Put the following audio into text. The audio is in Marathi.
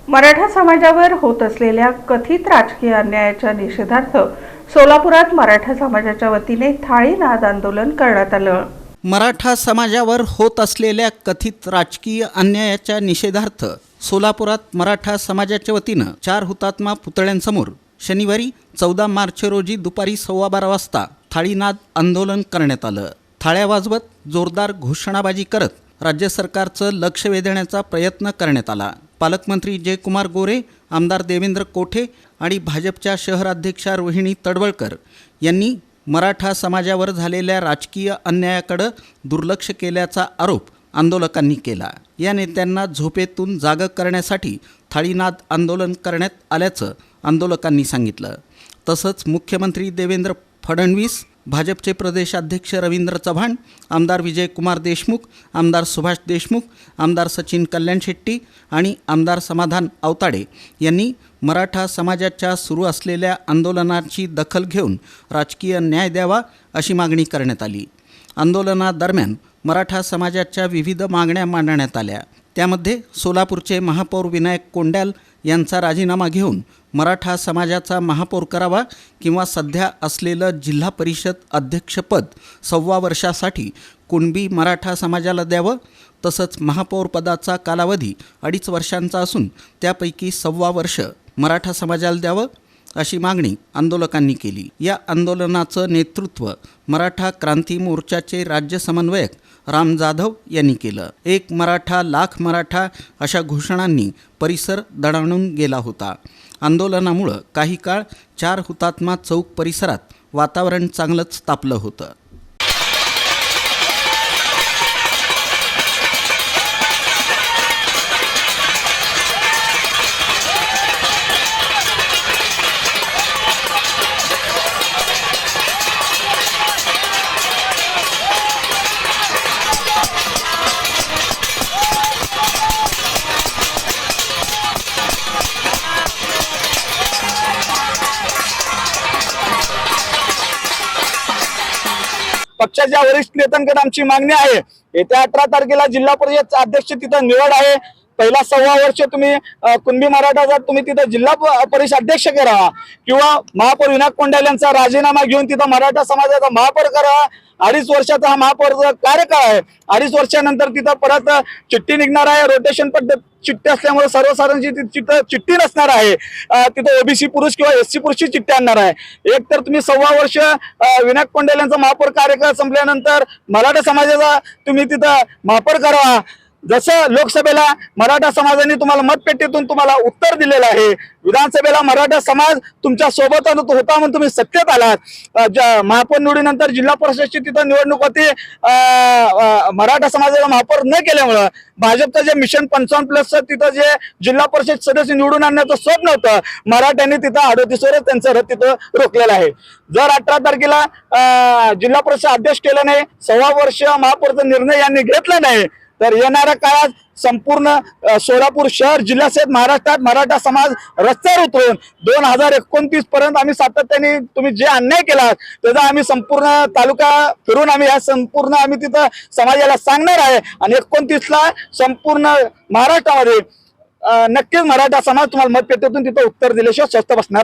मराठा समाजावर होत असलेल्या कथित राजकीय अन्यायाच्या निषेधार्थ सोलापुरात मराठा समाजाच्या वतीने थाळीनाद आंदोलन करण्यात आलं। मराठा समाजावर होत असलेल्या कथित राजकीय अन्यायाच्या निषेधार्थ सोलापुरात मराठा समाजाच्या वतीनं 4 हुतात्मा पुतळ्यांसमोर शनिवारी 14 मार्च रोजी दुपारी 12:15 वाजता थाळीनाद आंदोलन करण्यात आलं। थाळ्या वाजवत जोरदार घोषणाबाजी करत राज्य सरकारचं लक्ष वेधण्याचा प्रयत्न करण्यात आला। पालकमंत्री जयकुमार गोरे, आमदार देवेंद्र कोठे आणि भाजपच्या शहराध्यक्षा रोहिणी तडवळकर यांनी मराठा समाजावर झालेल्या राजकीय अन्यायाकडे दुर्लक्ष केल्याचा आरोप आंदोलकांनी केला। या नेत्यांना झोपेतून जागं करण्यासाठी थाळीनाद आंदोलन करण्यात आल्याचं आंदोलकांनी सांगितलं। तसंच मुख्यमंत्री देवेंद्र फडणवीस, भाजपचे प्रदेशाध्यक्ष रवींद्र चव्हाण, आमदार विजयकुमार देशमुख, आमदार सुभाष देशमुख, आमदार सचिन कल्याण शेट्टी आणि आमदार समाधान आवताडे यांनी मराठा समाजाच्या सुरू असलेल्या आंदोलनाची दखल घेऊन राजकीय न्याय द्यावा अशी मागणी करण्यात आली। आंदोलनादरम्यान मराठा समाजाच्या विविध मागण्या मांडण्यात आल्या। त्यामध्ये सोलापूरचे महापौर विनायक कोंड्याल यांचा राजीनामा घेऊन मराठा समाजाचा महापौर करावा किंवा सध्या असलेलं जिल्हा परिषद अध्यक्षपद 1.25 वर्षासाठी कुणबी मराठा समाजाला द्यावं, तसंच महापौर पदाचा कालावधी 2.5 वर्षांचा असून त्यापैकी 1.25 वर्ष मराठा समाजाला द्यावं अशी मागणी आंदोलकांनी केली। या आंदोलनाचं नेतृत्व मराठा क्रांती मोर्चाचे राज्य समन्वयक राम जाधव यांनी केलं। 1 मराठा लाख मराठा अशा घोषणांनी परिसर दणाणून गेला होता। आंदोलनामुळे काही काळ 4 हुतात्मा चौक परिसरात वातावरण चांगलंच तापलं होतं। पक्षाच्या वरिष्ठ नेत्यांकडे आमची मागणी आहे, येत्या 18 तारखेला जिल्हा परिषद अध्यक्ष तिथं निवड आहे। पहिला 1.25 वर्ष तुम्ही कुणबी मराठा तुम्ही तिथं जिल्हा परिषद अध्यक्ष करा किंवा महापौर विनायक कोंड्याल यांचा राजीनामा घेऊन तिथं मराठा समाजाचा महापौर करा। 2.5 वर्षाचा हा महापौरचा कार्यकाळ आहे। 2.5 वर्षानंतर तिथं परत चिठ्ठी निघणार आहे। रोटेशन पद्धत चिठ्ठी असल्यामुळे सर्वसाधारणची चिठ्ठी नसणार आहे। तिथं ओबीसी पुरुष किंवा एससी पुरुषची चिठ्ठी आणणार आहे। एक तर तुम्ही 1.25 वर्ष विनायक कोंड्याल यांचा महापौर कार्यकाळ संपल्यानंतर मराठा समाजाचा तुम्ही तिथं महापौर करा। जसं लोकसभेला मराठा समाजाने तुम्हाला मतपेटीतून तुम्हाला उत्तर दिलेलं आहे, विधानसभेला मराठा समाज तुमच्या सोबत होता म्हणून तुम्ही सत्तेत आलात। महापौर निवडीनंतर जिल्हा परिषदची तिथं निवडणूक होती, मराठा समाजाला महापौर न केल्यामुळं भाजपचं जे मिशन 55+ तिथं जे जिल्हा परिषद सदस्य निवडून आणण्याचं स्वप्न होतं, मराठ्यांनी तिथं 38 त्यांचं रथ तिथं रोखलेलं आहे। जर 18 तारखेला जिल्हा परिषद अध्यक्ष केलं नाही, 1.25 वर्ष महापौरचा निर्णय यांनी घेतला नाही, तर येणाऱ्या काळात संपूर्ण सोलापूर शहर जिल्ह्यासहित महाराष्ट्रात मराठा समाज रस्त्यावर उतरून 2029 पर्यंत आम्ही सातत्याने तुम्ही जे अन्याय केला त्याचा आम्ही संपूर्ण तालुका फिरून आम्ही या संपूर्ण आम्ही तिथं समाजाला सांगणार आहे। आणि 29ला संपूर्ण महाराष्ट्रामध्ये नक्कीच मराठा समाज तुम्हाला मतपेटीतून तिथं उत्तर दिल्याशिवाय स्वस्थ बसणार